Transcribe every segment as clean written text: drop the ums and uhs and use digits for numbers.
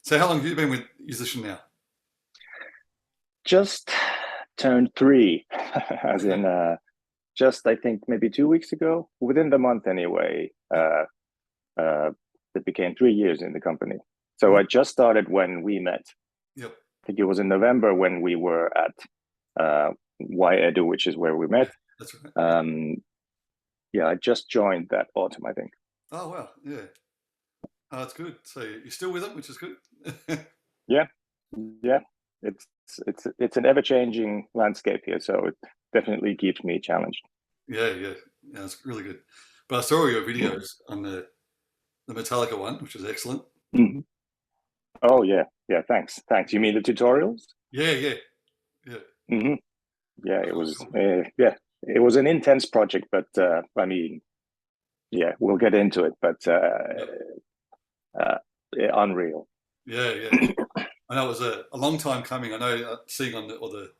So how long have you been with Yousician now? Just turned three, as Okay. in just I think maybe 2 weeks ago, within the month anyway. Yep. It became 3 years in the company. So Mm. I just started when we met. Yep. I think it was in November when we were at YEDU, which is where we Yeah, met. that's right. Yeah. Um, yeah, I just joined that autumn, I think. Oh wow. Yeah. Oh, that's good. So you're still with them, which is good. Yeah, yeah. It's it's an ever-changing landscape here, so it definitely keeps me challenged. Yeah, yeah. Yeah, it's really good. But I saw your videos on the Metallica one, which is excellent. Mhm. Oh yeah, yeah. Thanks. You mean the tutorials? Yeah, yeah, yeah. Hmm. Yeah, That's it was. awesome. Yeah, it was an intense project, but I mean, yeah, we'll get into it. But Yep. yeah, unreal. Yeah, yeah. I know it was a long time coming. I know seeing on all the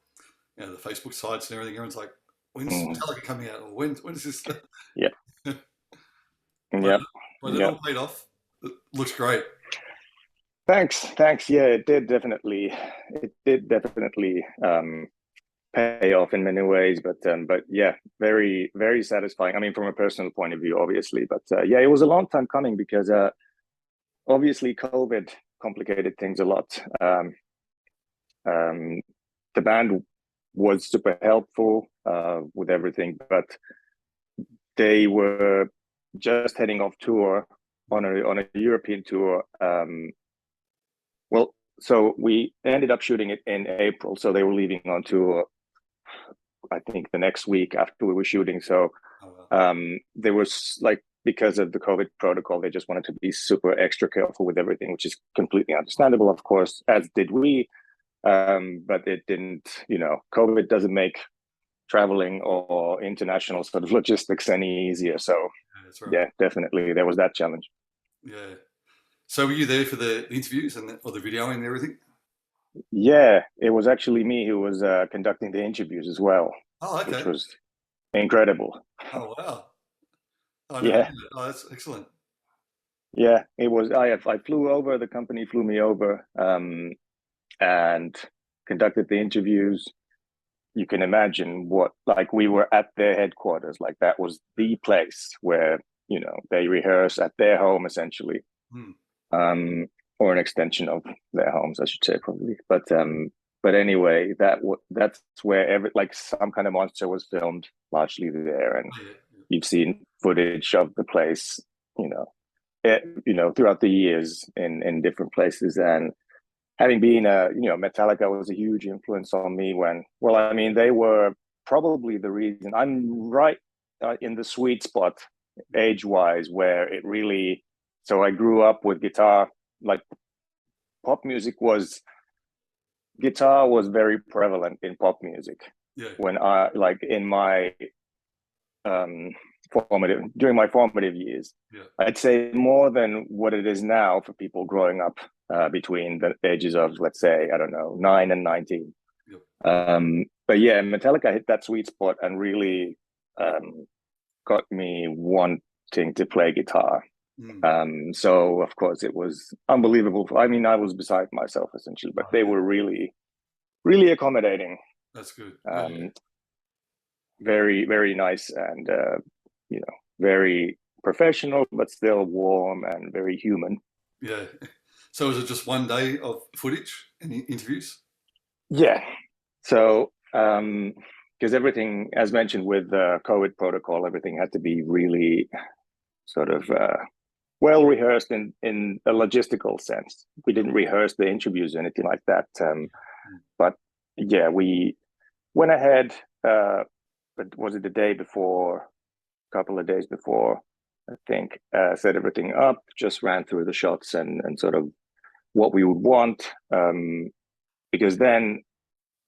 the Facebook sites and everything, everyone's like, "When's Mhm. Metallica coming out?" Or when is this? Yep, but yep, but it yep. all paid off. It looks great. Thanks. Yeah, it did definitely pay off in many ways. But yeah, very satisfying. I mean, from a personal point of view, obviously. But yeah, it was a long time coming because obviously COVID complicated things a lot. Um, the band was super helpful with everything, but they were just heading off tour on a European tour. Well, so we ended up shooting it in April, so they were leaving on tour. I think the next week after we were shooting. So Oh well. there was like because of the COVID protocol, they just wanted to be super extra careful with everything, which is completely understandable, of course, as did we. But it didn't, COVID doesn't make traveling or international sort of logistics any easier. So Yeah, that's right. yeah, definitely there was that challenge. Yeah. So were you there for the interviews and or the videoing and everything? Yeah, it was actually me who was conducting the interviews as well, Oh, which okay. was incredible. Oh, wow. Oh, I never knew Yeah, that. Oh, that's excellent. yeah, it was. I flew over. The company flew me over and conducted the interviews. You can imagine what like we were at their headquarters. Like that was the place where they rehearse at their home essentially, Hmm. um, or an extension of their homes, I should say probably. But anyway, that's where every like some kind of monster was filmed largely there, and Oh, yeah. you've seen footage of the place. You know, throughout the years in different places. And having been Metallica was a huge influence on me when, well, I mean, they were probably the reason I'm right in the sweet spot age wise where it really, so I grew up with guitar, like pop music was, guitar was very prevalent in pop music Yeah. Yeah. when I, like in my um, during my formative years. Yeah. I'd say more than what it is now for people growing up between the ages of, let's say, I don't know, 9 and 19. Yep. But yeah, Metallica hit that sweet spot and really got me wanting to play guitar. Mm. So of course it was unbelievable. I mean, I was beside myself essentially, but Oh, they yeah. were really accommodating. That's good. Yeah. Um, very nice and very professional but still warm and very human. Yeah. So was it just one day of footage and interviews? Yeah, so because everything, as mentioned with the COVID protocol, everything had to be really sort of well rehearsed in a logistical sense. We Yep. didn't rehearse the interviews or anything like that. Mm. But yeah, we went ahead. But was it the day before, couple of days before, I think, set everything up, just ran through the shots and sort of what we would want. Because then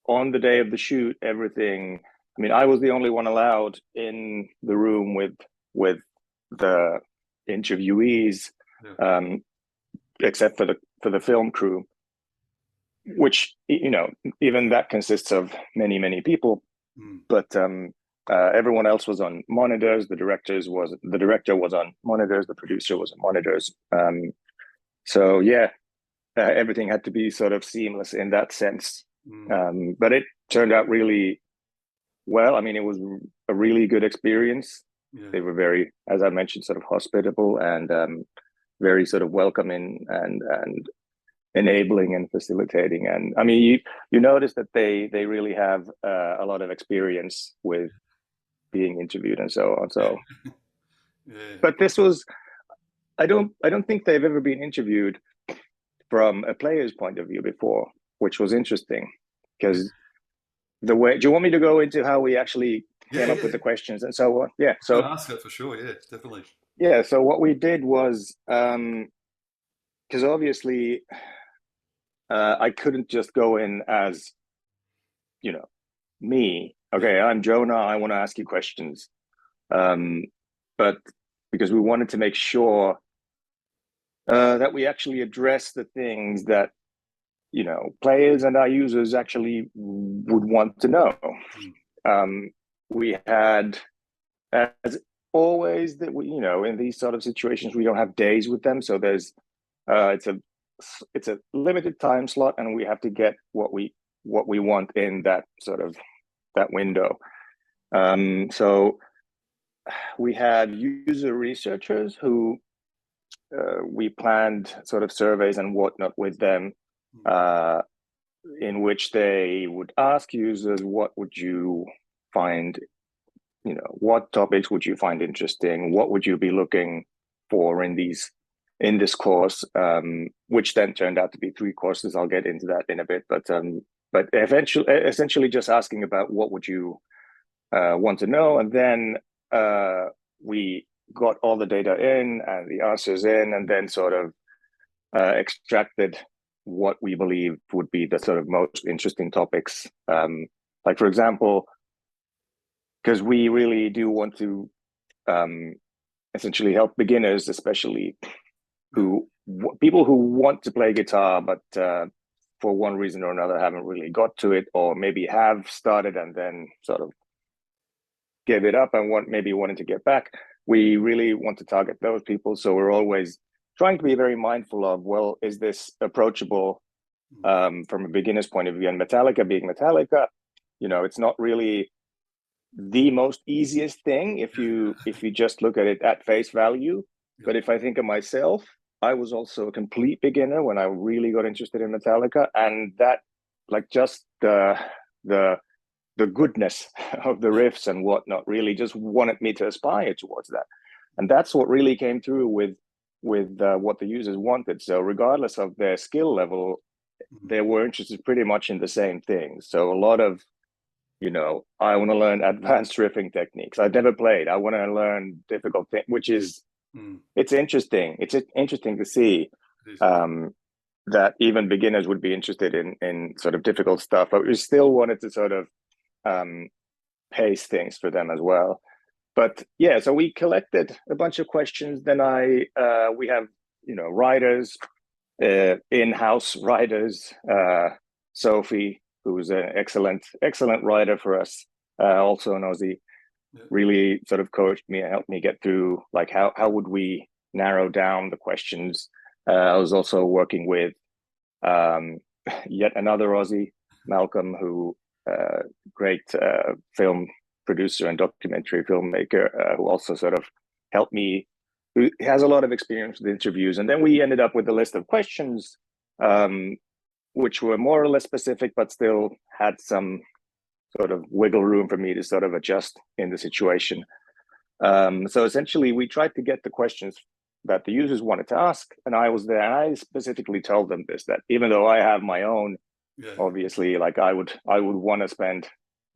on the day of the shoot, everything, I mean, I was the only one allowed in the room with the interviewees, Yeah. um, except for the film crew, which even that consists of many people. Mm. But everyone else was on monitors. The director was on monitors. The producer was on monitors. So yeah, everything had to be sort of seamless in that sense. Mm. But it turned out really well. I mean, it was a really good experience. Yeah. They were very, as I mentioned, sort of hospitable and very sort of welcoming and enabling and facilitating. And I mean, you notice that they really have a lot of experience with being interviewed and so on. So, Yeah. but this was, I don't think they've ever been interviewed from a player's point of view before, which was interesting because the way, do you want me to go into how we actually Yeah. came up with the questions and so on? Yeah. I'll So ask that for sure. Yeah, definitely. yeah, so what we did was because obviously I couldn't just go in as, you know, me. Okay, I'm Joona. I want to ask you questions. But because we wanted to make sure that we actually address the things that, you know, players and our users actually would want to know. We had, as always, that we, you know, in these sort of situations, we don't have days with them, so there's it's a limited time slot, and we have to get what we want in that sort of that window. So we had user researchers who we planned sort of surveys and whatnot with them, in which they would ask users, what would you find, you know, what topics would you find interesting? What would you be looking for in this course? Which then turned out to be 3 courses. I'll get into that in a bit, but essentially just asking about what would you want to know, and then we got all the data in and the answers in, and then sort of extracted what we believe would be the sort of most interesting topics. Like, for example, because we really do want to essentially help beginners, especially people who want to play guitar, but for one reason or another haven't really got to it, or maybe have started and then sort of gave it up and wanted to get back. We really want to target those people. So we're always trying to be very mindful of, well, is this approachable from a beginner's point of view? And Metallica being Metallica, you know, it's not really the most easiest thing if you just look at it at face value. But if I think of myself, I was also a complete beginner when I really got interested in Metallica, and that, like, just the goodness of the riffs and whatnot really just wanted me to aspire towards that. And that's what really came through with what the users wanted. So regardless of their skill level, they were interested pretty much in the same thing. So a lot of, you know, I want to learn advanced riffing techniques. I've never played. I want to learn difficult things, which is, it's interesting. It's interesting to see that even beginners would be interested in sort of difficult stuff, but we still wanted to sort of pace things for them as well. But yeah, so we collected a bunch of questions. Then we have, you know, writers, in-house writers, Sophie, who's an excellent writer for us, also an Aussie, really sort of coached me and helped me get through, like, how would we narrow down the questions. I was also working with yet another Aussie, Malcolm, who great film producer and documentary filmmaker, who also sort of helped me, who has a lot of experience with interviews. And then we ended up with a list of questions, which were more or less specific, but still had some sort of wiggle room for me to sort of adjust in the situation. So essentially, we tried to get the questions that the users wanted to ask, and I was there, and I specifically told them this, that even though I have my own, obviously, like, I would want to spend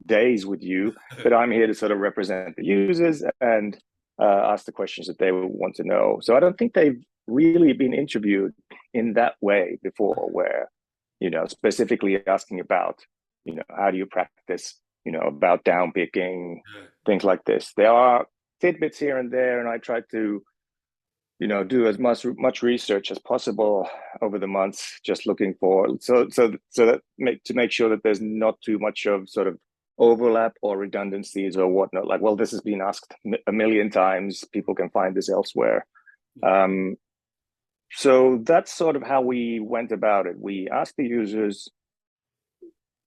days with you, but I'm here to sort of represent the users and ask the questions that they would want to know. So I don't think they've really been interviewed in that way before, where, you know, specifically asking about, you know, how do you practice, you know, about downpicking, things like this. There are tidbits here and there, and I try to, you know, do as much research as possible over the months, just looking for so that to make sure that there's not too much of sort of overlap or redundancies or whatnot. Like, well, this has been asked a million times, people can find this elsewhere. So that's sort of how we went about it. We asked the users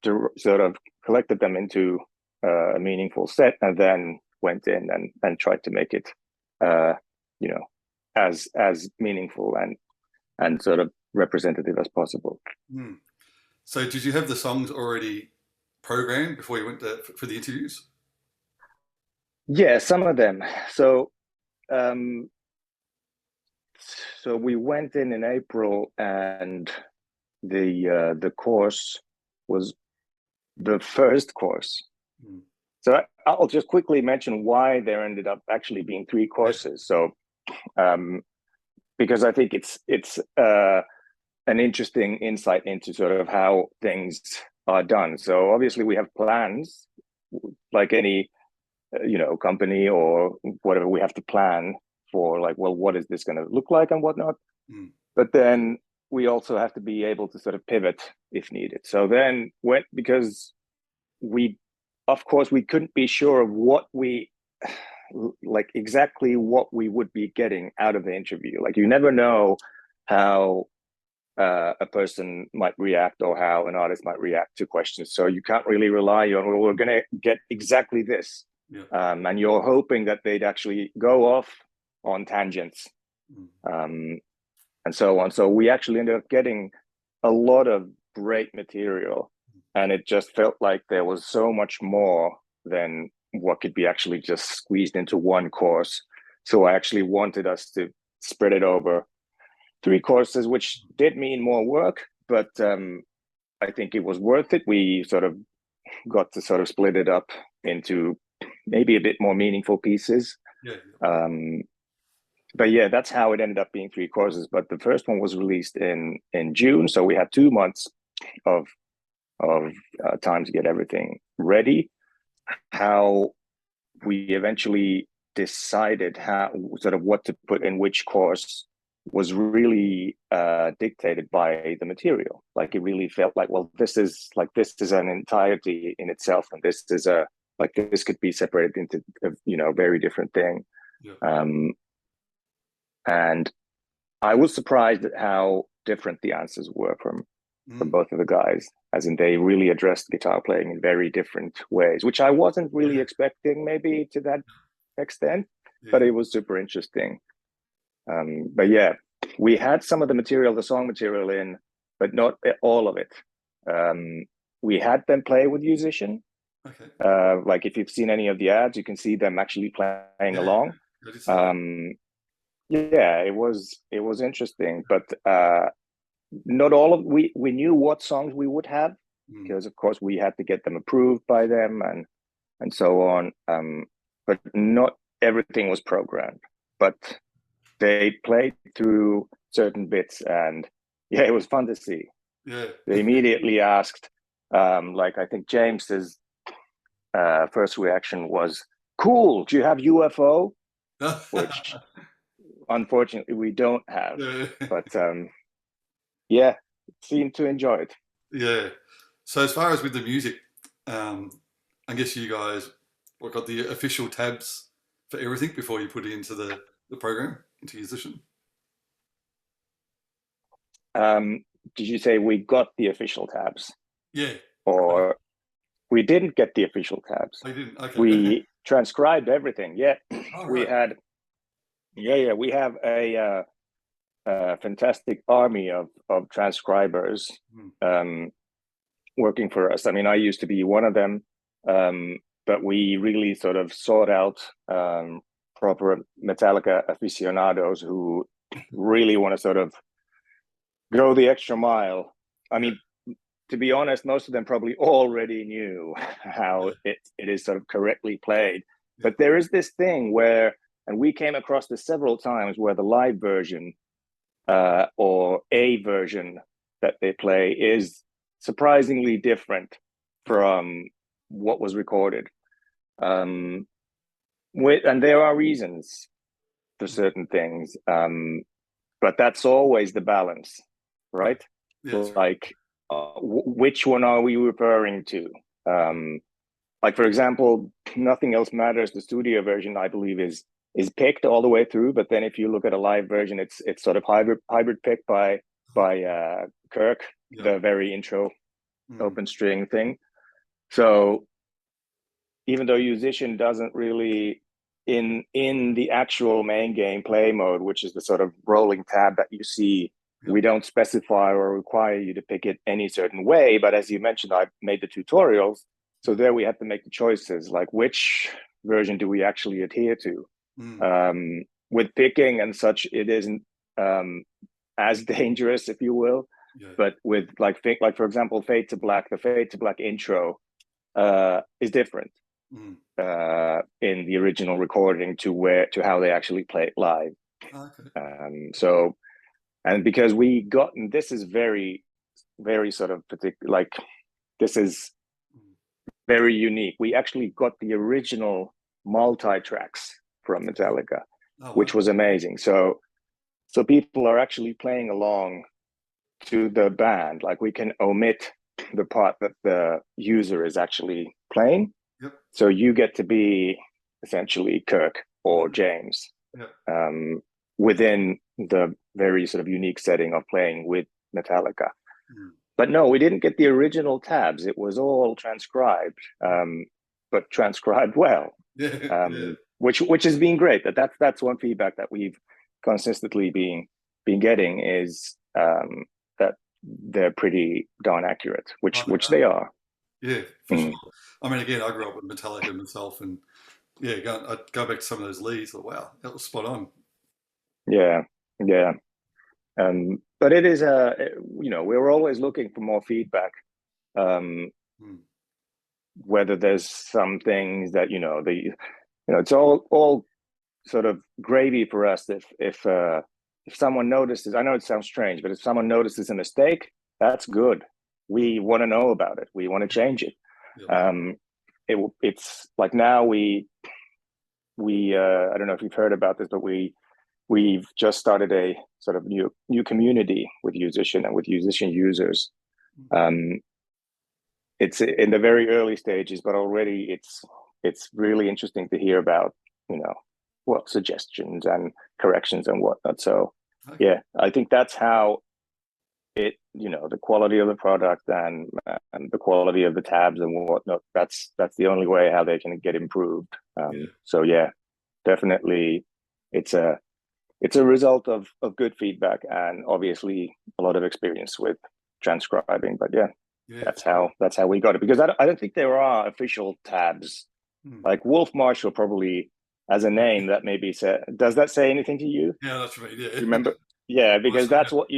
to sort of collected them into a meaningful set, and then went in and tried to make it, uh, you know, as meaningful and sort of representative as possible. Hmm. So did you have the songs already programmed before you went for the interviews? Yeah, some of them. Um, so we went in April, and the course was the first course. Hmm. So I'll just quickly mention why there ended up actually being three Yeah. courses. So um, because I think it's an interesting insight into sort of how things are done. So obviously we have plans, like any company or whatever. We have to plan for, like, well, what is this going to look like and whatnot. Hmm. But then we also have to be able to sort of pivot if needed. So then because we, of course, we couldn't be sure of what we like exactly what we would be getting out of the interview. Like, you never know how a person might react or how an artist might react to questions. So you can't really rely on, well, we're going to get exactly this. Yeah. And you're hoping that they'd actually go off on tangents, Hmm. um, and so on. So we actually ended up getting a lot of great material, and it just felt like there was so much more than what could be actually just squeezed into one course. So I actually wanted us to spread it over three courses, which did mean more work, but I think it was worth it. We sort of got to sort of split it up into maybe a bit more meaningful pieces. Yeah. Um, but yeah, that's how it ended up being three courses. But the first one was released in June, so we had 2 months of time to get everything ready. How we eventually decided how sort of what to put in which course was really dictated by the material. Like, it really felt like, well, this is an entirety in itself, and this is this could be separated into a very different thing. Yeah. Um, and I was surprised at how different the answers were from Hmm. both of the guys, as in they really addressed guitar playing in very different ways, which I wasn't really Yeah. expecting maybe to that extent, but Yeah. it was super interesting. But yeah, we had some of the material, the song material in, but not all of it. Um, we had them play with Yousician. Okay. Like, if you've seen any of the ads, you can see them actually playing Yeah. along. I did see that. Um, yeah, it was interesting, but not all of we knew what songs we would have, Hmm. because of course we had to get them approved by them and so on. But not everything was programmed. But they played through certain bits, and yeah, it was fun to see. Yeah. They immediately asked, like, I think James's first reaction was, "Cool, do you have UFO?" Which unfortunately we don't have, Yeah. but yeah, seemed to enjoy it. Yeah. So as far as with the music, um, I guess you guys got the official tabs for everything before you put it into the program, into Yousician. Um, did you say we got the official tabs, Yeah. or we didn't get the official tabs? I didn't. Okay. We transcribed everything. Yeah, All we right. had. Yeah. We have a fantastic army of transcribers Hmm. um, working for us. I mean, I used to be one of them, but we really sort of sought out proper Metallica aficionados who really want to sort of go the extra mile. I Yeah. mean, to be honest, most of them probably already knew Yeah. how it is sort of correctly played. Yeah. But there is this thing where, and we came across this several times, where the live version or a version that they play is surprisingly different Yeah. from what was recorded. Um, and there are reasons for Hmm. certain things, but that's always the balance, Yeah. right? Yeah. That's right. Like, which one are we referring to? Hmm. Like, for example, Nothing Else Matters, the studio version, I believe, is is picked all the way through. But then if you look at a live version, it's sort of hybrid picked by Kirk, the very intro open string thing. So even though Yousician doesn't really in the actual main game play mode, which is the sort of rolling tab that you see, we don't specify or require you to pick it any certain way. But as you mentioned, I've made the tutorials. So there we have to make the choices, like which version do we actually adhere to? With picking and such, it isn't as dangerous, if you will. But with like for example, Fade to Black, the Fade to Black intro is different in the original recording to how they actually play it live. So, and because this is very, very sort of particular, like this is very unique. We actually got the original multi-tracks from Metallica, which was amazing. So people are actually playing along to the band. Like we can omit the part that the user is actually playing. So you get to be essentially Kirk or James within the very sort of unique setting of playing with Metallica. But no, we didn't get the original tabs. It was all transcribed, but transcribed well, which has been great. That's one feedback that we've consistently been getting is that they're pretty darn accurate, which they are. Yeah, for sure. I mean, again, I grew up with Metallica myself, and I'd go back to some of those leads. Like, wow, that was spot on. Yeah. But it is we're always looking for more feedback. Whether there's some things that it's all sort of gravy for us. If someone notices, I know it sounds strange, but if someone notices a mistake, that's good. We want to know about it. We want to change it. It's like now we I don't know if you've heard about this, but we've just started a sort of new community with Yousician and with Yousician users. It's in the very early stages, but already it's really interesting to hear about suggestions and corrections and whatnot. So I think that's how the quality of the product and the quality of the tabs and whatnot, that's the only way how they can get improved. So definitely it's a result of good feedback and obviously a lot of experience with transcribing. But that's how we got it, because I don't think there are official tabs. Like Wolf Marshall probably as a name that maybe does that say anything to you? Yeah, that's right. Yeah. Remember? Yeah, because that's what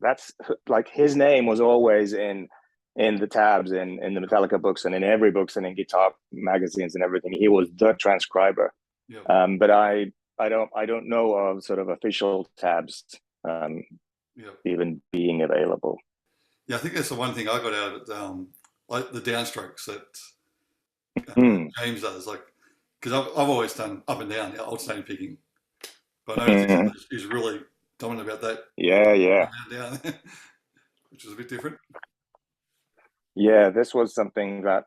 that's like his name was always in the tabs in the Metallica books and in every books and in guitar magazines and everything. He was the transcriber. But I don't know of sort of official tabs even being available. Yeah, I think that's the one thing I got out of it, like the downstrokes that James does, like, because I've always done up and down, alternating picking, but I noticed he's really dominant about that. Down, which is a bit different. Yeah, this was something that,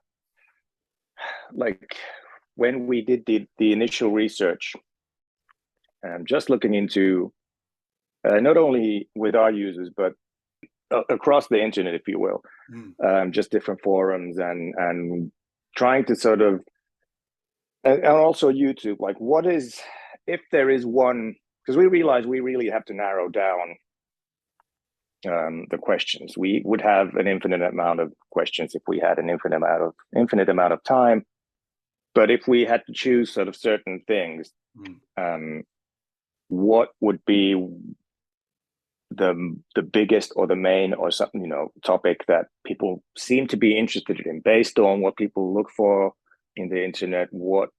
like, when we did the initial research, just looking into not only with our users but across the internet, if you will, just different forums and trying to sort of, and also YouTube, like what is, if there is one, because we realize we really have to narrow down the questions. We would have an infinite amount of questions if we had an infinite amount of time. But if we had to choose sort of certain things, what would be the biggest or the main or something, topic that people seem to be interested in based on what people look for in the internet, what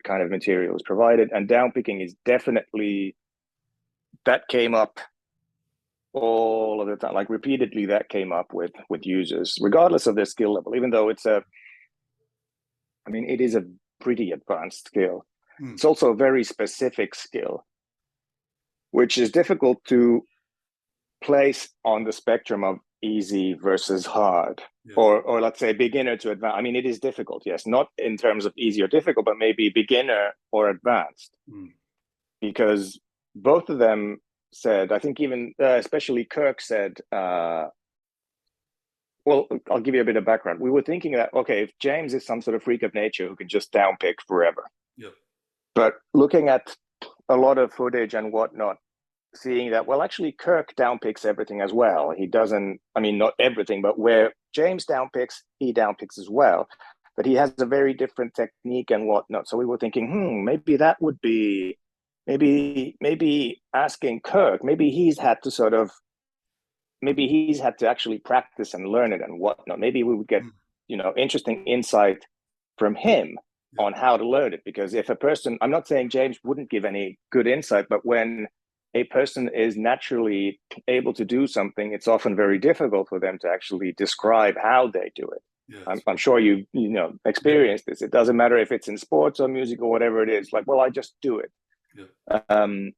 kind of material is provided. And downpicking is definitely, that came up all of the time, like repeatedly that came up with users, regardless of their skill level, even though it is a pretty advanced skill. It's also a very specific skill, which is difficult to place on the spectrum of easy versus hard, Yeah. or let's say beginner to advanced. I mean, it is difficult, yes, not in terms of easy or difficult, but maybe beginner or advanced, because both of them said, I think even especially Kirk said, well, I'll give you a bit of background. We were thinking that, okay, if James is some sort of freak of nature who can just downpick forever, but looking at a lot of footage and whatnot, seeing that, well, actually, Kirk downpicks everything as well. He doesn't, I mean, not everything, but where James downpicks, he downpicks as well. But he has a very different technique and whatnot. So we were thinking, maybe that would be, maybe asking Kirk, maybe he's had to actually practice and learn it and whatnot. Maybe we would get, interesting insight from him on how to learn it. Because if a person, I'm not saying James wouldn't give any good insight, but when a person is naturally able to do something, it's often very difficult for them to actually describe how they do it. I'm sure you experienced this. It doesn't matter if it's in sports or music or whatever it is. Like, well, I just do it.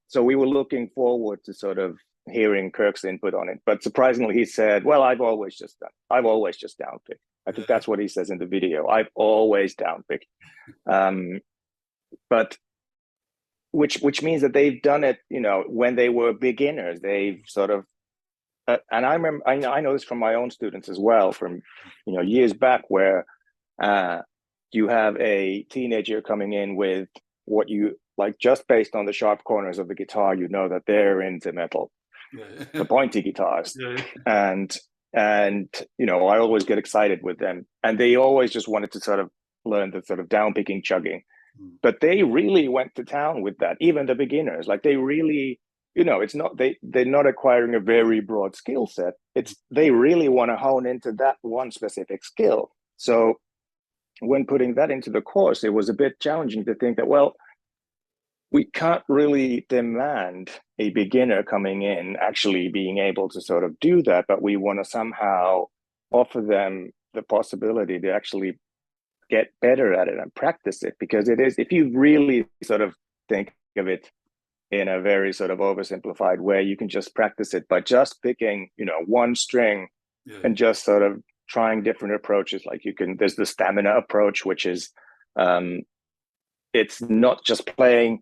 So we were looking forward to sort of hearing Kirk's input on it. But surprisingly, he said, "Well, I've always just downpicked." I think that's what he says in the video. I've always downpicked. But which means that they've done it, when they were beginners. They've sort of, and I remember, I know this from my own students as well, from years back, where you have a teenager coming in with what you like, just based on the sharp corners of the guitar, that they're into metal, the pointy guitars, and I always get excited with them, and they always just wanted to sort of learn the sort of downpicking chugging. But they really went to town with that, even the beginners. Like, they really, it's not, they're not acquiring a very broad skill set. It's, they really want to hone into that one specific skill. So when putting that into the course, it was a bit challenging to think that, well, we can't really demand a beginner coming in actually being able to sort of do that, but we want to somehow offer them the possibility to actually get better at it and practice it. Because it is, if you really sort of think of it in a very sort of oversimplified way, you can just practice it by just picking, one string and just sort of trying different approaches. Like, there's the stamina approach, which is, it's not just playing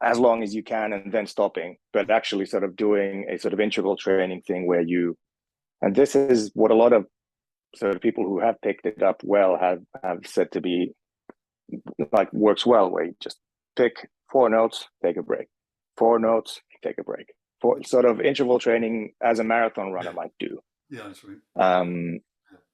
as long as you can and then stopping, but actually sort of doing a sort of interval training thing where and this is what a lot of sort of people who have picked it up well have said to be like, works well, where you just pick 4 notes, take a break, 4 notes, take a break, for sort of interval training as a marathon runner might do. That's right.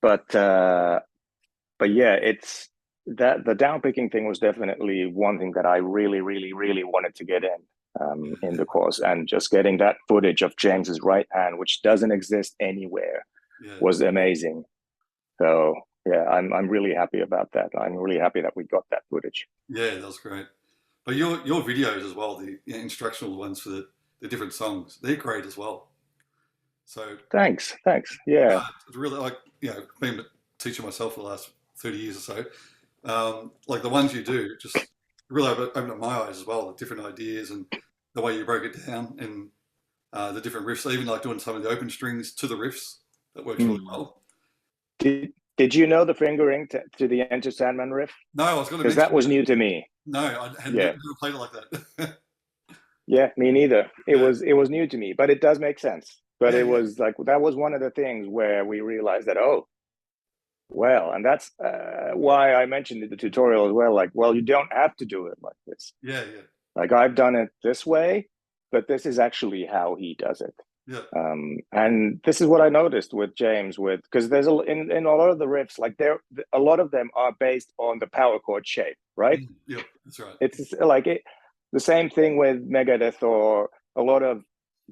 But yeah, it's that the downpicking thing was definitely one thing that I really, really, really wanted to get in the course, and just getting that footage of James's right hand, which doesn't exist anywhere, was amazing. So yeah, I'm really happy about that. I'm really happy that we got that footage. Yeah, that was great. But your videos as well, the instructional ones for the different songs, they're great as well. So thanks. Yeah, it's really, like, being a teacher myself for the last 30 years or so, like the ones you do just really opened up my eyes as well, the different ideas and the way you broke it down, and the different riffs, even like doing some of the open strings to the riffs. That works really well. Did you know the fingering to the Enter Sandman riff? No, I was going to, because that was new to me. No, I hadn't never played it like that. Yeah, me neither. It was new to me, but it does make sense. But it was like, that was one of the things where we realized that, well, and that's why I mentioned in the tutorial as well, like, well, you don't have to do it like this. Yeah. Like, I've done it this way, but this is actually how he does it. Yeah. And this is what I noticed with James, because there's in a lot of the riffs, like, a lot of them are based on the power chord shape, right? Yeah, that's right. It's like the same thing with Megadeth, or a lot of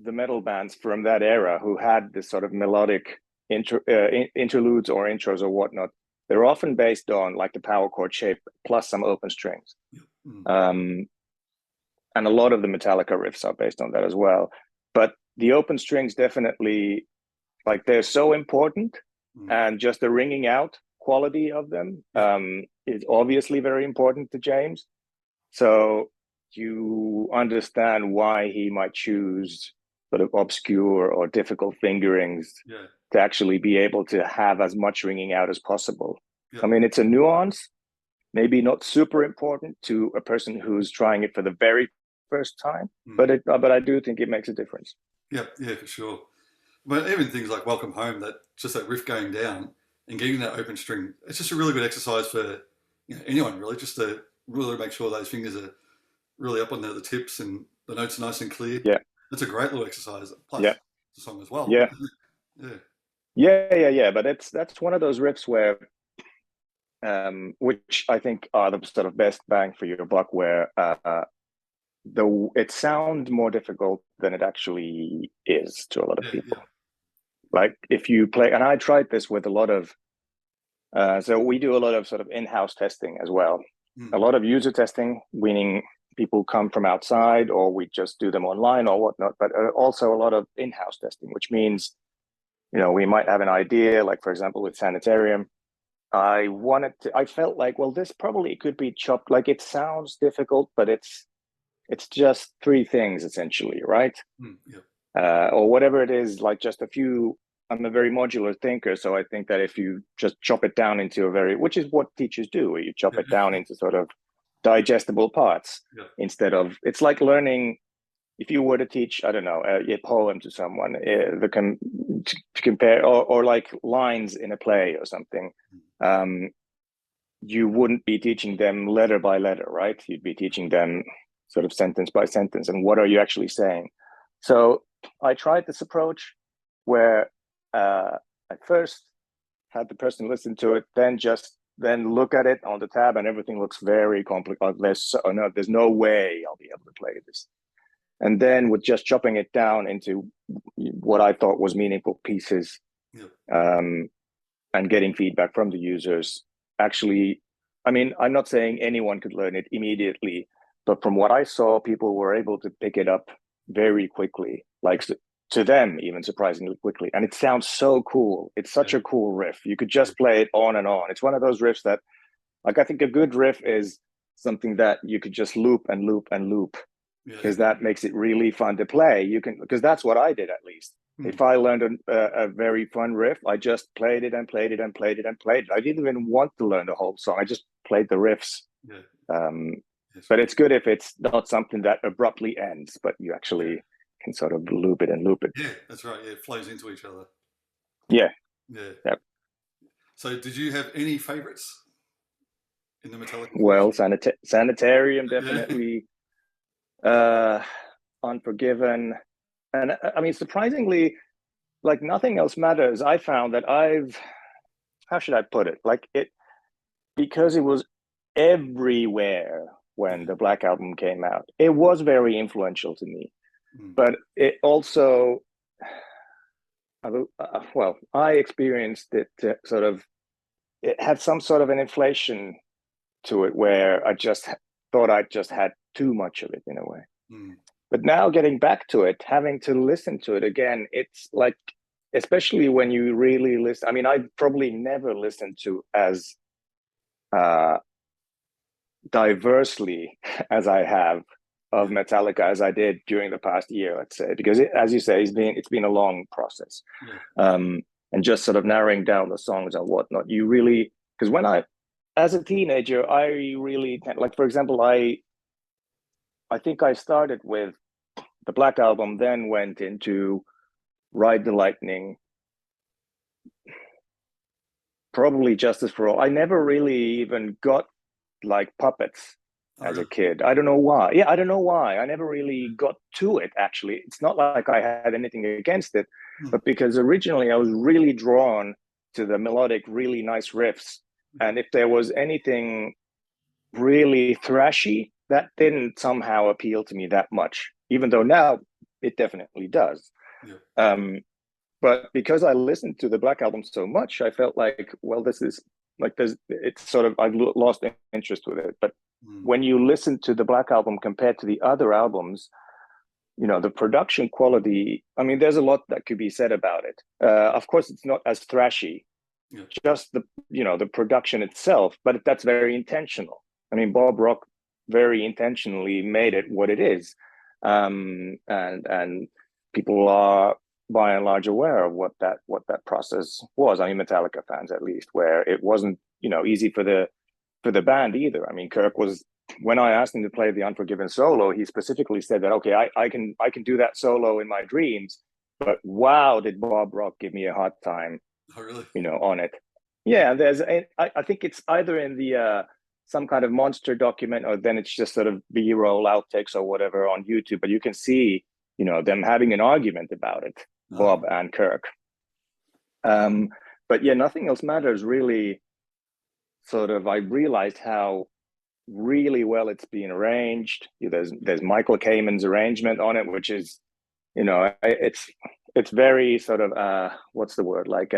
the metal bands from that era who had this sort of melodic interludes or intros or whatnot. They're often based on like the power chord shape plus some open strings. And a lot of the Metallica riffs are based on that as well. But the open strings definitely, like, they're so important, and just the ringing out quality of them is obviously very important to James. So you understand why he might choose sort of obscure or difficult fingerings Yeah. to actually be able to have as much ringing out as possible. Yeah. I mean, it's a nuance, maybe not super important to a person who's trying it for the very first time, but I do think it makes a difference. Yeah, yeah, for sure. But even things like Welcome Home, that just that riff going down and getting that open string, it's just a really good exercise for anyone really, just to really make sure those fingers are really up on the tips and the notes are nice and clear. Yeah. That's a great little exercise. Plus, Yeah. the song as well. Yeah. Yeah. Yeah. But that's one of those riffs where, which I think are the sort of best bang for your buck, where it sounds more difficult than it actually is to a lot of people. Yeah. Like if you play, and I tried this with a lot of, so we do a lot of sort of in-house testing as well. A lot of user testing, meaning people come from outside, or we just do them online or whatnot, but also a lot of in-house testing, which means, we might have an idea, like for example, with Sanitarium, I felt like, well, this probably could be chopped. Like it sounds difficult, but it's just three things essentially, right? Yeah. Or whatever it is, like just a few. I'm a very modular thinker, so I think that if you just chop it down into which is what teachers do, where you chop it down into sort of digestible parts, instead of, it's like learning, if you were to teach, I don't know, a poem to someone, to compare, or like lines in a play or something, you wouldn't be teaching them letter by letter, right? You'd be teaching them sort of sentence by sentence, and what are you actually saying? So I tried this approach where I first had the person listen to it, then look at it on the tab, and everything looks very complicated. There's no way I'll be able to play this. And then with just chopping it down into what I thought was meaningful pieces, and getting feedback from the users, actually, I mean, I'm not saying anyone could learn it immediately, but from what I saw, people were able to pick it up very quickly, like to them, even surprisingly quickly. And it sounds so cool. It's such a cool riff. You could just play it on and on. It's one of those riffs that, like, I think a good riff is something that you could just loop and loop and loop, because that makes it really fun to play. Because that's what I did, at least. If I learned a very fun riff, I just played it and played it and played it and played it. I didn't even want to learn the whole song. I just played the riffs. But it's good if it's not something that abruptly ends, but you actually can sort of loop it and loop it. Yeah, that's right. Yeah, it flows into each other. Yeah. Yeah. Yep. So did you have any favorites in the Metallica? Well, Sanitarium, definitely. Unforgiven. And I mean, surprisingly, like nothing else matters. I found that how should I put it? Like because it was everywhere when the Black Album came out. It was very influential to me, but it also, I experienced it sort of, it had some sort of an inflation to it where I just thought I just had too much of it in a way. But now getting back to it, having to listen to it again, it's like, especially when you really listen. I mean, I probably never listened to as diversely as I have of Metallica as I did during the past year, let's say, because as you say, it's been a long process. And just sort of narrowing down the songs and whatnot, you really, because as a teenager, I really, like, for example, I think I started with the Black Album, then went into Ride the Lightning, probably Justice for All. I never really even got like Puppets as a kid. I don't know why. Yeah, I don't know why. I never really got to it, actually. It's not like I had anything against it, but because originally I was really drawn to the melodic, really nice riffs. And if there was anything really thrashy, that didn't somehow appeal to me that much, even though now it definitely does. But because I listened to the Black Album so much, I felt like, well, this is like, it's sort of, I've lost interest with it. But when you listen to the Black Album compared to the other albums, the production quality, I mean, there's a lot that could be said about it. Of course, it's not as thrashy, just the production itself, but that's very intentional. I mean, Bob Rock very intentionally made it what it is. And people are by and large aware of what that process was. I mean, Metallica fans at least, where it wasn't easy for the band either. I mean, Kirk was, when I asked him to play the Unforgiven solo, he specifically said that, okay, I can do that solo in my dreams, but wow, did Bob Rock give me a hard time, Oh, really? on it. Yeah, I think it's either in the some kind of monster document, or then it's just sort of B-roll outtakes or whatever on YouTube, but you can see them having an argument about it, Bob and Kirk. But yeah, Nothing Else Matters really sort of, I realized how really well it's been arranged. There's Michael Kamen's arrangement on it, which is, it's very sort of what's the word, like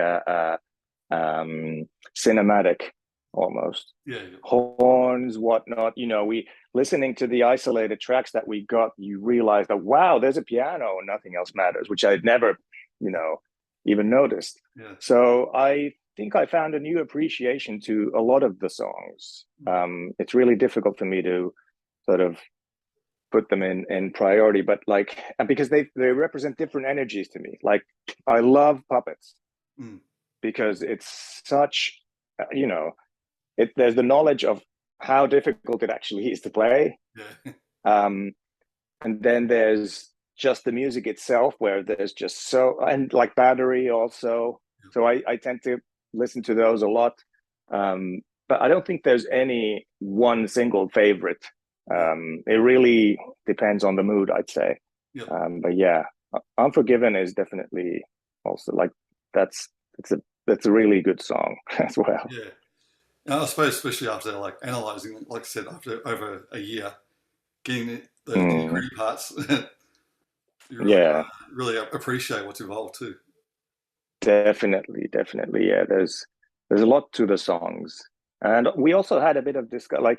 cinematic almost. Yeah. Horns, whatnot. We listening to the isolated tracks that we got, you realize that wow, there's a piano and Nothing Else Matters, which I'd never even noticed. Yeah. So I think I found a new appreciation to a lot of the songs. It's really difficult for me to sort of put them in priority, but and because they represent different energies to me. Like, I love Puppets because it's such, there's the knowledge of how difficult it actually is to play. Yeah. And then there's just the music itself, where there's just and like Battery also. So I tend to listen to those a lot. But I don't think there's any one single favorite. It really depends on the mood, I'd say. Yeah. But yeah, Unforgiven is definitely also that's a really good song as well. Yeah. And I suppose especially after analysing, like I said, after over a year, getting the nitty-gritty parts, you really appreciate what's involved too. Definitely. Yeah, there's a lot to the songs. And we also had a bit of discussion,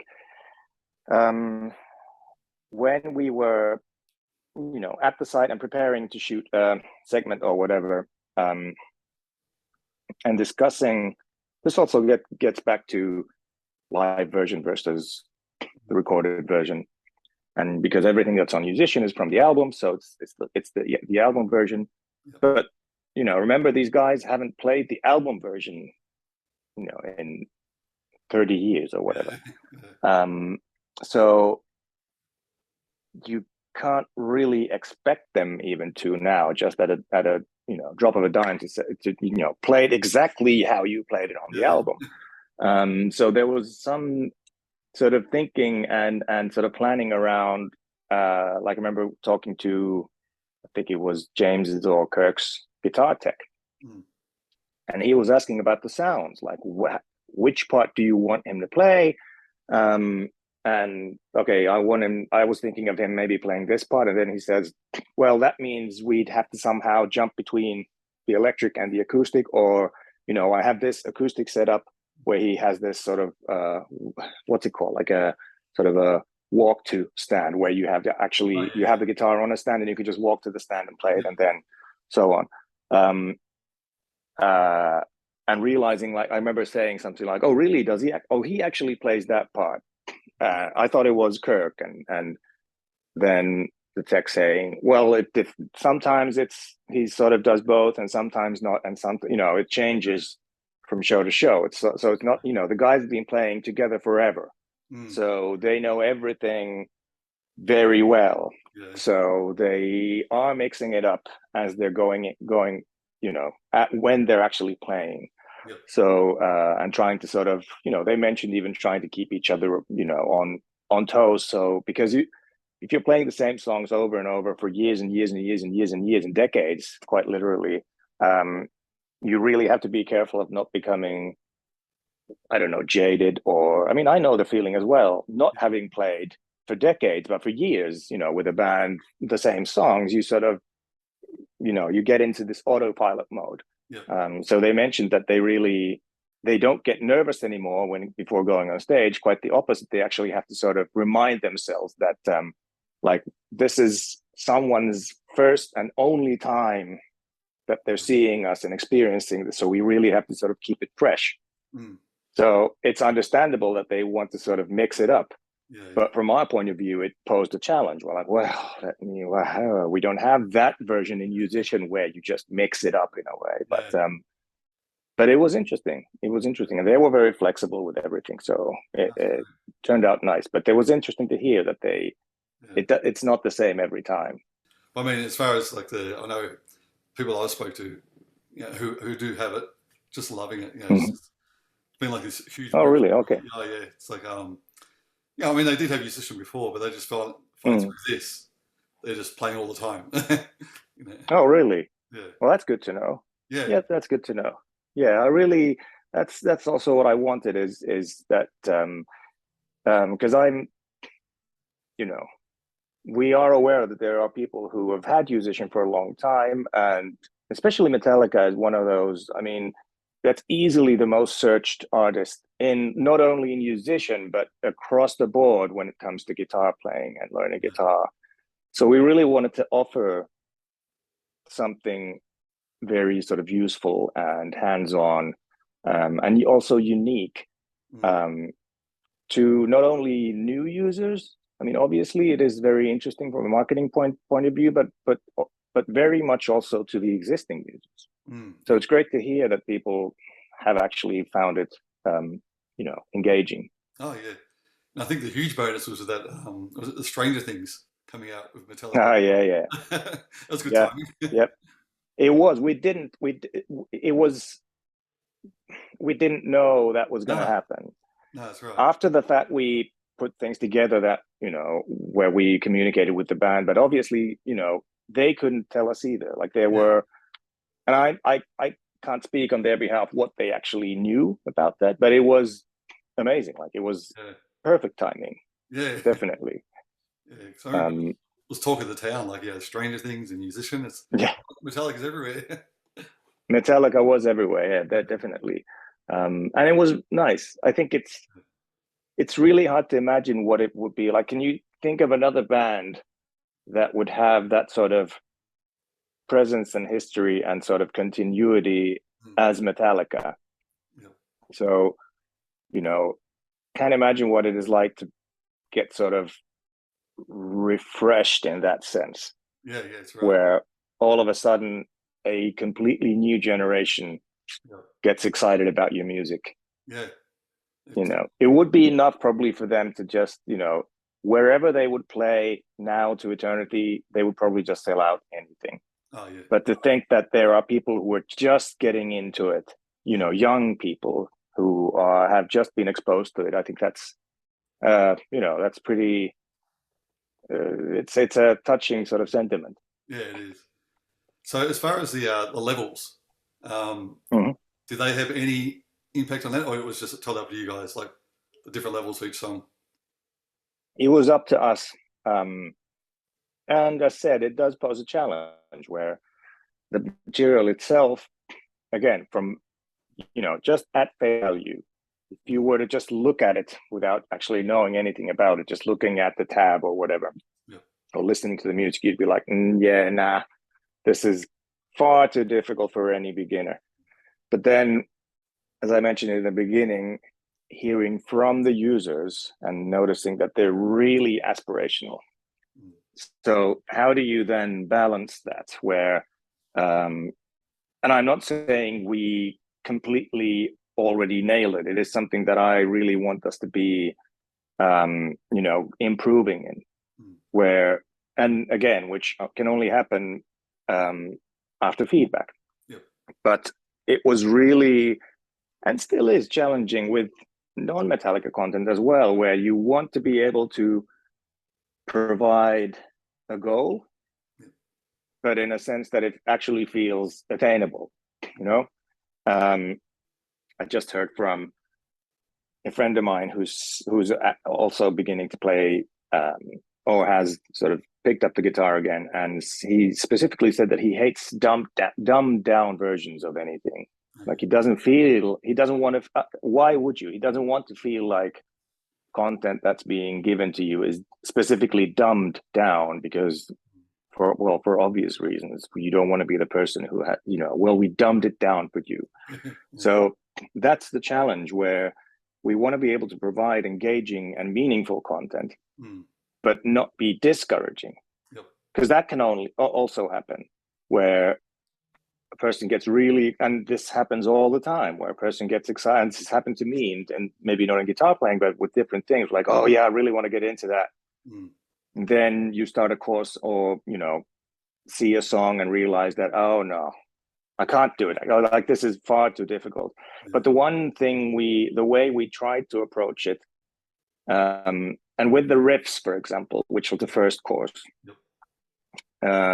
when we were, at the site and preparing to shoot a segment or whatever, and discussing. This also gets back to live version versus the recorded version, and because everything that's on Yousician is from the album, so it's the album version. But remember, these guys haven't played the album version, in 30 years or whatever. So you can't really expect them even to now, just at a drop of a dime, to play it exactly how you played it on the album. So there was some sort of thinking and sort of planning around. I remember talking to, I think it was James's or Kirk's guitar tech, and he was asking about the sounds, like which part do you want him to play? And okay, I was thinking of him maybe playing this part, and then he says, well, that means we'd have to somehow jump between the electric and the acoustic, or I have this acoustic setup where he has this sort of what's it called, like a sort of a walk to stand, where you have to actually you have the guitar on a stand and you can just walk to the stand and play it, and then so on. And realizing, I remember saying something like, oh really, does he? Oh, he actually plays that part. I thought it was Kirk, and then the tech saying, well, sometimes he sort of does both, and sometimes not, and it changes from show to show. So it's not, the guys have been playing together forever, so they know everything very well. Yeah. So they are mixing it up as they're going, when they're actually playing. Yep. So and trying to sort of, they mentioned even trying to keep each other, on toes. So because if you're playing the same songs over and over for years and years and years and years and years and decades, quite literally, you really have to be careful of not becoming, I don't know, jaded. Or, I mean, I know the feeling as well, not having played for decades, but for years, with a band, the same songs, you sort of, you get into this autopilot mode. Yeah. So they mentioned that they don't get nervous anymore before going on stage. Quite the opposite. They actually have to sort of remind themselves that this is someone's first and only time that they're seeing us and experiencing this. So we really have to sort of keep it fresh. So it's understandable that they want to sort of mix it up. yeah, But from our point of view, it posed a challenge. We're like, well, we don't have that version in Yousician where you just mix it up in a way. yeah. But it was interesting. It was interesting, and they were very flexible with everything. So it turned out nice. But it was interesting to hear that Yeah. it's not the same every time. I mean, as far as like I know people I spoke to, who do have it, just loving it. Mhm. It's been like this huge Oh, move. really? Okay. Oh yeah, it's like yeah. I mean, they did have Yousician before, but they just find Mm. through this. They're just playing all the time. you know? Oh, really? Yeah, Well, that's good to know. yeah, Yeah, that's good to know. Yeah, I really that's also what I wanted is that because I'm you know we are aware that there are people who have had Yousician for a long time, and especially Metallica is one of those. I mean, that's easily the most searched artist in not only in Yousician but across the board when it comes to guitar playing and learning guitar. So we really wanted to offer something very sort of useful and hands-on, and also unique, mm, um, to not only new users. I mean, obviously, it is very interesting from a marketing point of view, but very much also to the existing users. So yeah. it's great to hear that people have actually found it, engaging. Oh yeah. And I think the huge bonus was that was it the Stranger Things coming out with Metallica. Ah, yeah, yeah, That's good yeah, timing. yep. It was. We didn't. We it was. We didn't know that was going to No, happen. no, that's right. After the fact, we put things together that where we communicated with the band, but obviously they couldn't tell us either. Like there Yeah, were, and I can't speak on their behalf what they actually knew about that, but it was amazing. Like it was yeah, perfect timing, yeah, definitely. yeah. So I remember um it was talk of the town, like Stranger Things and Musician. It's yeah, Metallica's everywhere. Metallica was everywhere. Yeah, that definitely. And it was nice. I think it's really hard to imagine what it would be like. Can you think of another band that would have that sort of presence and history and sort of continuity Mm, as Metallica? yeah, So, you know, can't imagine what it is like to get sort of refreshed in that sense, yeah, yeah. That's right. where all of a sudden a completely new generation Yeah, gets excited about your music. yeah. It would be enough probably for them to just, wherever they would play now to eternity, they would probably just sell out anything. Oh yeah. But to think that there are people who are just getting into it, Mm, young people who have just been exposed to it, I think that's pretty. It's a touching sort of sentiment. yeah, it is. So as far as the levels, um, Mhm. did they have any impact on that, or it was just told up to you guys, like the different levels for each song? It was up to us, um, and as I said, it does pose a challenge where the material itself, again, from just at value, if you were to just look at it without actually knowing anything about it, just looking at the tab or whatever, Yeah, or listening to the music, you'd be like, yeah, nah, this is far too difficult for any beginner. But then, as I mentioned in the beginning, hearing from the users and noticing that they're really aspirational. mm, So, how do you then balance that? Um, and I'm not saying we completely already nailed it. It is something that I really want us to be, improving in. mm, Where, and again, which can only happen um, after feedback. yeah, But it was really, and still is challenging with non-Metallica content as well, where you want to be able to provide a goal, yeah, but in a sense that it actually feels attainable. You know, um, I just heard from a friend of mine who's also beginning to play, or has sort of picked up the guitar again, and he specifically said that he hates dumbed down versions of anything. Like he doesn't want to. Why would you? He doesn't want to feel like content that's being given to you is specifically dumbed down because for obvious reasons you don't want to be the person who had we dumbed it down for you. yeah, So that's the challenge where we want to be able to provide engaging and meaningful content, Mm. but not be discouraging. Yep. Because that can also happen where a person gets really, and this happens all the time, where a person gets excited. This has happened to me, and maybe not in guitar playing, but with different things, like, oh yeah, I really want to get into that. Mm. And then you start a course, or see a song and realize that, oh no, I can't do it. Like, this is far too difficult. Yeah. But the way we tried to approach it, and with the riffs, for example, which was the first course, Yep.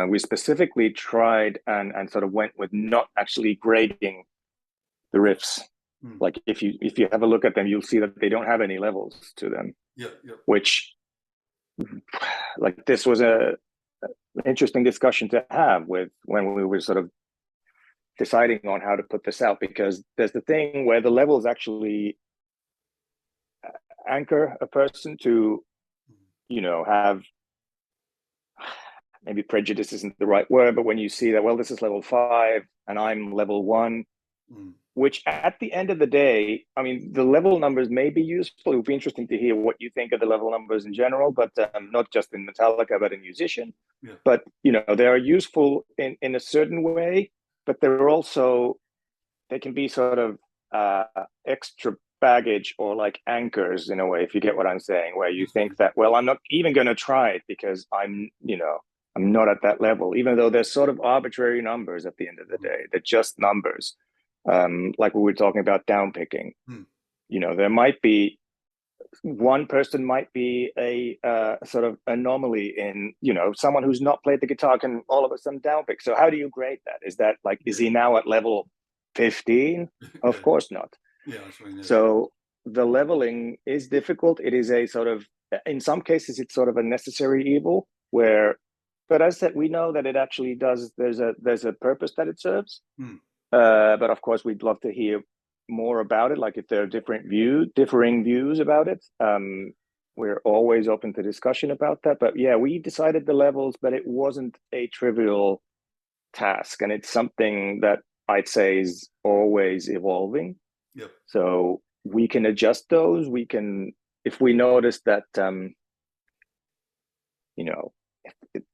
we specifically tried and sort of went with not actually grading the riffs. Mm. Like, if you have a look at them, you'll see that they don't have any levels to them. Yep. Yep. Which, like, this was an interesting discussion to have with when we were sort of deciding on how to put this out, because there's the thing where the levels actually anchor a person to, have, maybe prejudice isn't the right word, but when you see that, well, this is level 5 and I'm level 1, which at the end of the day, I mean, the level numbers may be useful. It would be interesting to hear what you think of the level numbers in general, but not just in Metallica, but in Yousician. Yeah. But, they are useful in a certain way, but they can be sort of extra baggage, or like anchors in a way, if you get what I'm saying, where you think that, well, I'm not even going to try it because I'm not at that level, even though they're sort of arbitrary numbers at the end of the day. They're just numbers. Like we were talking about downpicking. There might be one person might be a sort of anomaly in, someone who's not played the guitar can all of a sudden downpick. So how do you grade that? Is that like, is he now at level 15? Of course not. Yeah, that's right. Yeah. So the leveling is difficult. It is a sort of, in some cases, it's sort of a necessary evil but as I said, we know that it actually does, there's a purpose that it serves. But of course, we'd love to hear more about it. Like, if there are differing views about it, we're always open to discussion about that. But yeah, we decided the levels, but it wasn't a trivial task, and it's something that I'd say is always evolving. Yep. So we can adjust those. We can, if we notice that,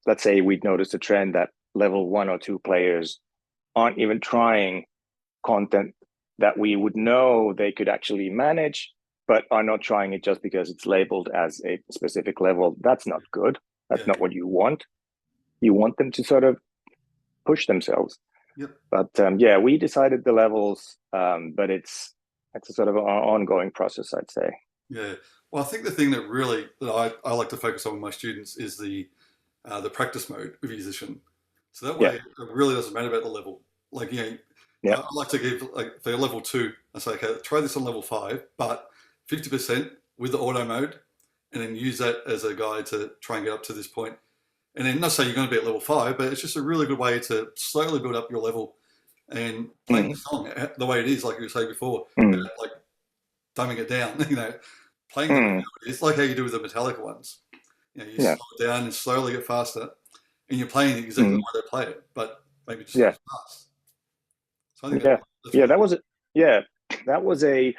let's say we'd noticed a trend that level 1 or 2 players aren't even trying content that we would know they could actually manage, but are not trying it just because it's labeled as a specific level. That's not good. That's not what you want. You want them to sort of push themselves. Yep. But we decided the levels, but it's a sort of an ongoing process, I'd say. Yeah. Well, I think the thing that I like to focus on with my students is the practice mode of Yousician. So that way, it really doesn't matter about the level. Like, I like to give, like, if they're level 2, I say, okay, try this on level 5, but 50% with the auto mode, and then use that as a guide to try and get up to this point. And then, not say you're going to be at level 5, but it's just a really good way to slowly build up your level and playing the song the way it is, like you were saying before, like dumbing it down, playing the way it's like how you do with the Metallica ones. You slow it down and slowly get faster, and you're playing it exactly the way they play it, but maybe just as fast. So I think that was the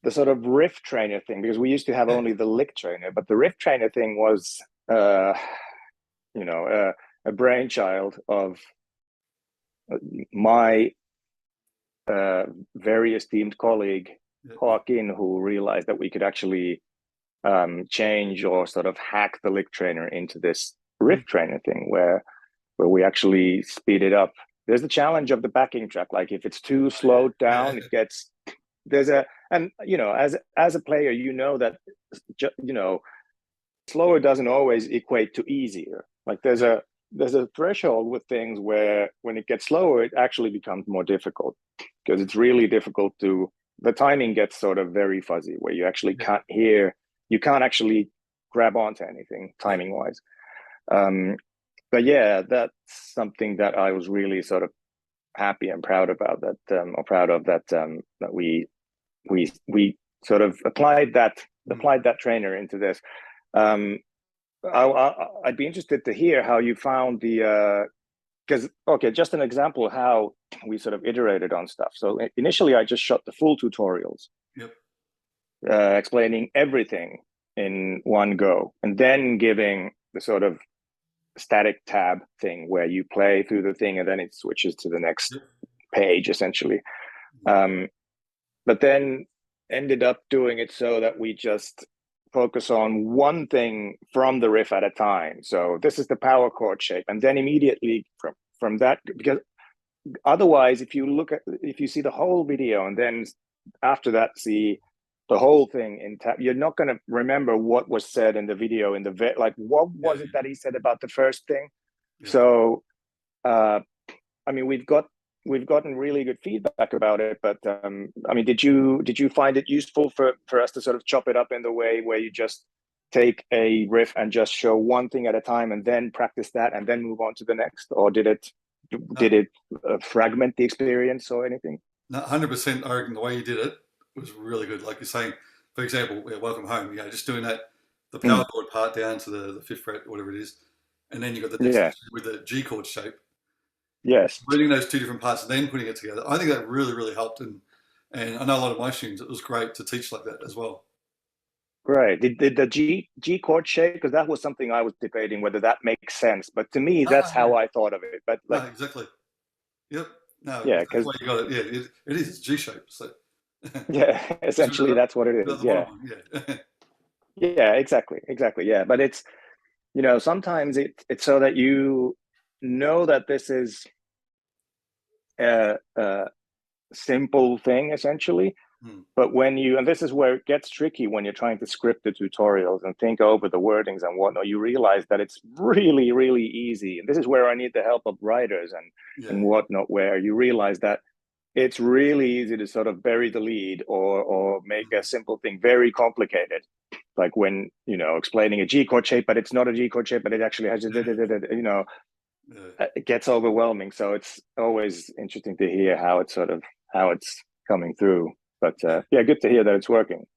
sort of riff trainer thing, because we used to have only the lick trainer, but the riff trainer thing was a brainchild of my very esteemed colleague Joaquin, who realized that we could actually change or sort of hack the lick trainer into this riff trainer thing, where we actually speed it up. There's the challenge of the backing track. Like, if it's too slowed down, it gets, as a player, that, slower doesn't always equate to easier. Like, there's a threshold with things where when it gets slower, it actually becomes more difficult, because it's really difficult the timing gets sort of very fuzzy, where you actually you can't actually grab onto anything timing wise. But yeah, that's something that I was really sort of happy and proud about, that we sort of applied that trainer into this. I'd be interested to hear how you found because just an example of how we sort of iterated on stuff. So initially, I just shot the full tutorials. Yep. explaining everything in one go, and then giving the sort of static tab thing where you play through the thing and then it switches to the next page essentially. But then ended up doing it so that we just focus on one thing from the riff at a time. So this is the power chord shape, and then immediately from that, because otherwise if you see the whole video and then after that see the whole thing in tab, you're not going to remember what was said in the video in the like what was it that he said about the first thing. So I mean, we've gotten really good feedback about it, but I mean, did you find it useful for us to sort of chop it up in the way where you just take a riff and just show one thing at a time and then practice that and then move on to the next, or did it fragment the experience or anything? No, 100%. I reckon the way you did it was really good. Like you're saying, for example, Welcome Home, just doing that, the power chord part down to the fifth fret, whatever it is, and then you got the next section with the G chord shape. Yes. Reading those two different parts and then putting it together. I think that really, really helped. And I know a lot of my students, it was great to teach like that as well. Right. Did the G chord shape, because that was something I was debating whether that makes sense. But to me, that's how I thought of it. But like, no, exactly. Yep. No, yeah, that's why you got it. Yeah, it is G shape. So yeah, essentially that's what it is. Yeah. Yeah, exactly. Yeah. But it's, sometimes it's so that you know that this is a simple thing essentially. But and this is where it gets tricky when you're trying to script the tutorials and think over the wordings and whatnot, you realize that it's really, really easy. And this is where I need the help of writers and whatnot, where you realize that it's really easy to sort of bury the lead or make a simple thing very complicated. Like when, explaining a G chord shape, but it's not a G chord shape, but it actually has, it gets overwhelming. So it's always interesting to hear how it's coming through. But good to hear that it's working.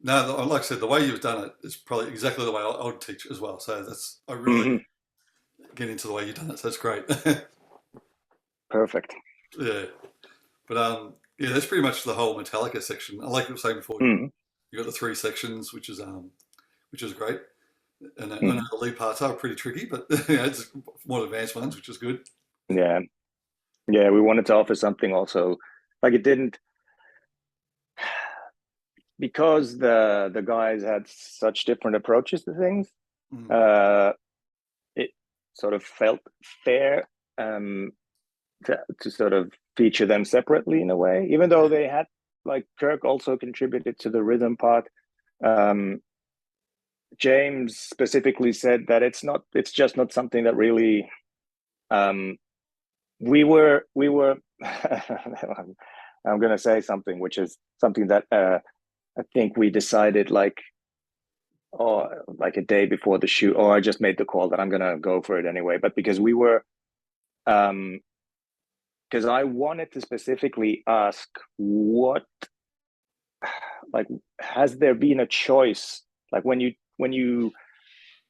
No, like I said, the way you've done it is probably exactly the way I would teach as well. So I really get into the way you've done it. So that's great. Perfect. Yeah. But that's pretty much the whole Metallica section. I like you were saying before, you got the 3 sections, which is great. And I know the lead parts are pretty tricky, but it's more advanced ones, which is good. Yeah. Yeah, we wanted to offer something also. Like it didn't, because the guys had such different approaches to things, it sort of felt fair to sort of feature them separately in a way, even though they had, like, Kirk also contributed to the rhythm part. James specifically said that it's just not something that really we were I'm going to say something which is something that I think we decided like a day before the shoot, or I just made the call that I'm going to go for it anyway. But because we were, because I wanted to specifically ask has there been a choice? Like when you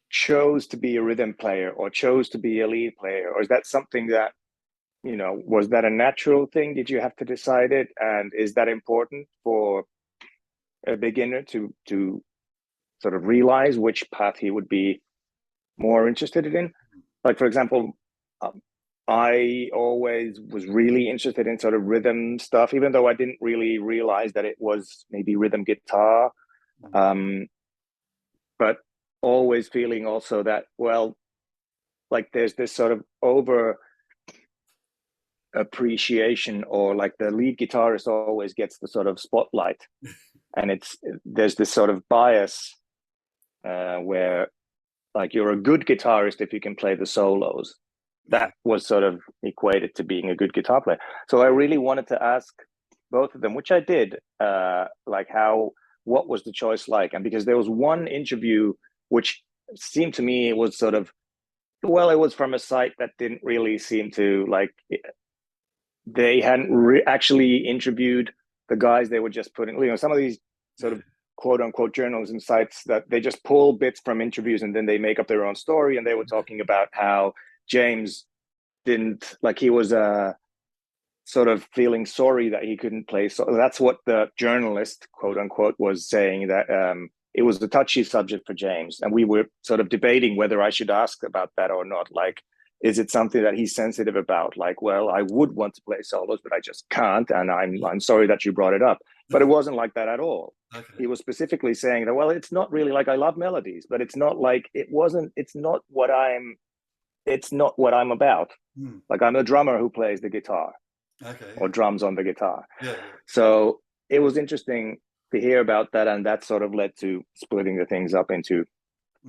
chose to be a rhythm player or chose to be a lead player, or is that something that, was that a natural thing? Did you have to decide it? And is that important for a beginner to sort of realize which path he would be more interested in? Like, for example, I always was really interested in sort of rhythm stuff, even though I didn't really realize that it was maybe rhythm guitar. But always feeling also that, well, like there's this sort of over appreciation, or like the lead guitarist always gets the sort of spotlight. And there's this sort of bias where, like, you're a good guitarist if you can play the solos. That was sort of equated to being a good guitar player. So I really wanted to ask both of them, which I did, like what was the choice like? And because there was one interview which seemed to me it was sort of, well, it was from a site that didn't really seem to, like, they hadn't actually interviewed the guys. They were just putting, some of these sort of quote unquote journalism sites that they just pull bits from interviews and then they make up their own story. And they were talking about how James didn't, like, he was sort of feeling sorry that he couldn't play. So that's what the journalist, quote unquote, was saying, that it was a touchy subject for James. And we were sort of debating whether I should ask about that or not. Like, is it something that he's sensitive about? Like, well, I would want to play solos, but I just can't. And I'm sorry that you brought it up. But it wasn't like that at all. Okay. He was specifically saying that, well, it's not really like, I love melodies, but it's not like, it's not what I'm about. Like, I'm a drummer who plays the guitar. Okay. Or drums on the guitar. Yeah. So it was interesting to hear about that, and that sort of led to splitting the things up into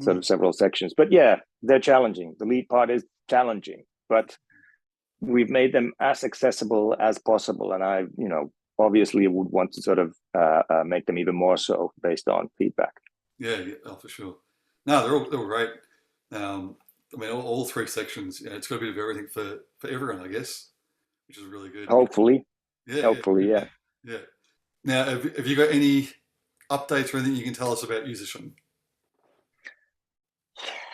sort of several sections. But yeah, they're challenging. The lead part is challenging, but we've made them as accessible as possible. And I, obviously would want to sort of make them even more so based on feedback. Yeah, for sure. No, they're all great. I mean, all three sections. It's got a bit of everything for everyone, I guess, which is really good. Hopefully. Yeah. Yeah. Now, have you got any updates or anything you can tell us about Yousician?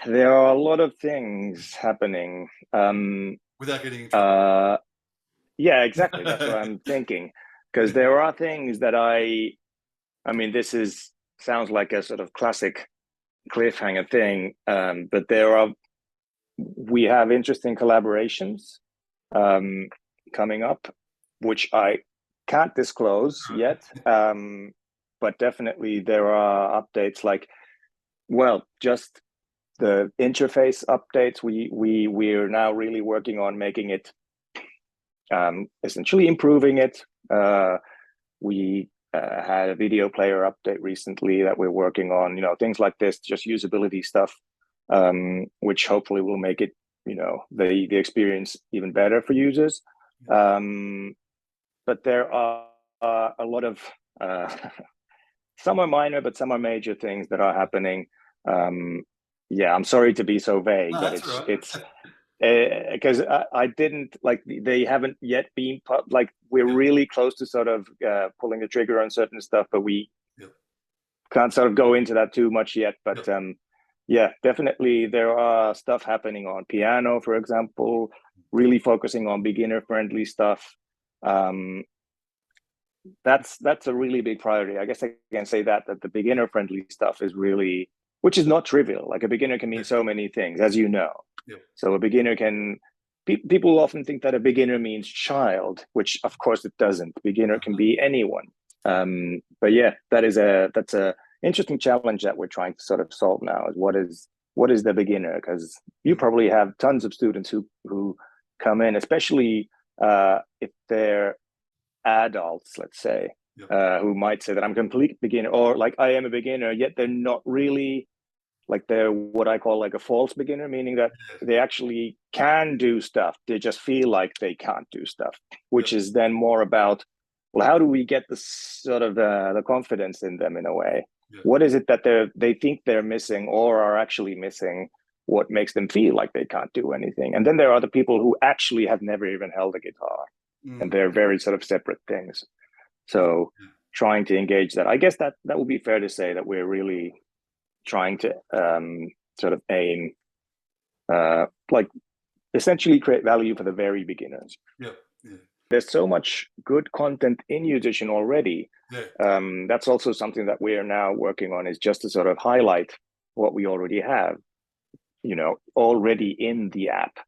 There are a lot of things happening. Without getting in trouble. Yeah, exactly. That's what I'm thinking. Because there are things that I mean, sounds like a sort of classic cliffhanger thing, but we have interesting collaborations coming up, which I can't disclose yet, but definitely there are updates, like, well, just the interface updates. We're now really working on making it, essentially improving it. We had a video player update recently that we're working on, things like this, just usability stuff, which hopefully will make it, the experience even better for users. But there are a lot of, some are minor, but some are major things that are happening. Yeah, I'm sorry to be so vague, but it's because I didn't, like, they haven't yet been like, we're really close to sort of pulling the trigger on certain stuff, but we can't sort of go into that too much yet. But yeah, definitely there are stuff happening on piano, for example, really focusing on beginner friendly stuff. That's a really big priority. I guess I can say that the beginner friendly stuff is really, which is not trivial. Like, a beginner can mean so many things, as you know. So a beginner can, people often think that a beginner means child, which of course it doesn't. Beginner can be anyone. But yeah, that's a interesting challenge that we're trying to sort of solve now, is what is the beginner? Because you probably have tons of students who come in, especially if they're adults, let's say, who might say that I'm a complete beginner, or like, I am a beginner, yet they're not really, like, they're what I call like a false beginner, meaning that they actually can do stuff. They just feel like they can't do stuff, which is then more about, well, how do we get the sort of the confidence in them in a way? What is it that they think they're missing, or are actually missing? What makes them feel like they can't do anything? And then there are the people who actually have never even held a guitar, and they're very sort of separate things. So trying to engage that, I guess that would be fair to say that we're really trying to sort of aim, like, essentially create value for the very beginners. There's so much good content in Yousician already. That's also something that we are now working on, is just to sort of highlight what we already have, already in the app.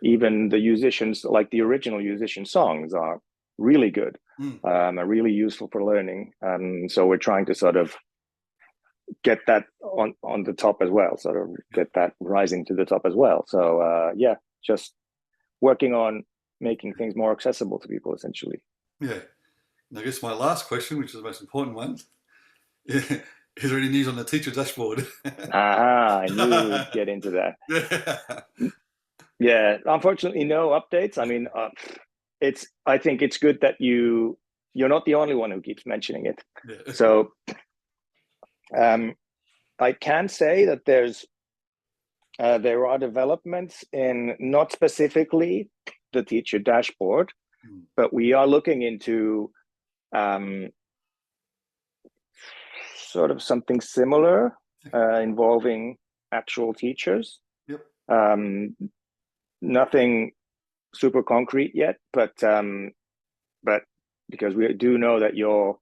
Even the Yousicians, like the original Yousician songs, are really good, are really useful for learning. So we're trying to sort of get that on the top as well, sort of get that rising to the top as well. So yeah, just working on making things more accessible to people, essentially. Yeah. And I guess my last question, which is the most important one, is there any news on the teacher dashboard? I knew we would get into that. Yeah, unfortunately, no updates. I mean, I think it's good that you're not the only one who keeps mentioning it. So I can say that there are developments in, not specifically the teacher dashboard, but we are looking into sort of something similar involving actual teachers. Nothing super concrete yet, but because we do know that you're,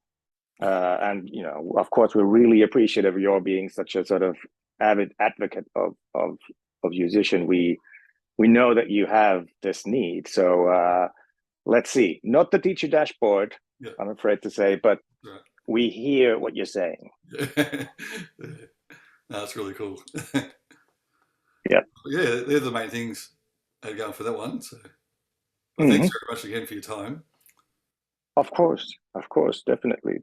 and you know, of course, we're really appreciative of your being such a sort of avid advocate of Yousician. We know that you have this need, so let's see. Not the teacher dashboard, Yeah. I'm afraid to say, but Right. we hear what you're saying. Yeah. No, that's really cool. Yeah. Yeah, they're the main things going for that one. So well, thanks very much again for your time. Of course, definitely.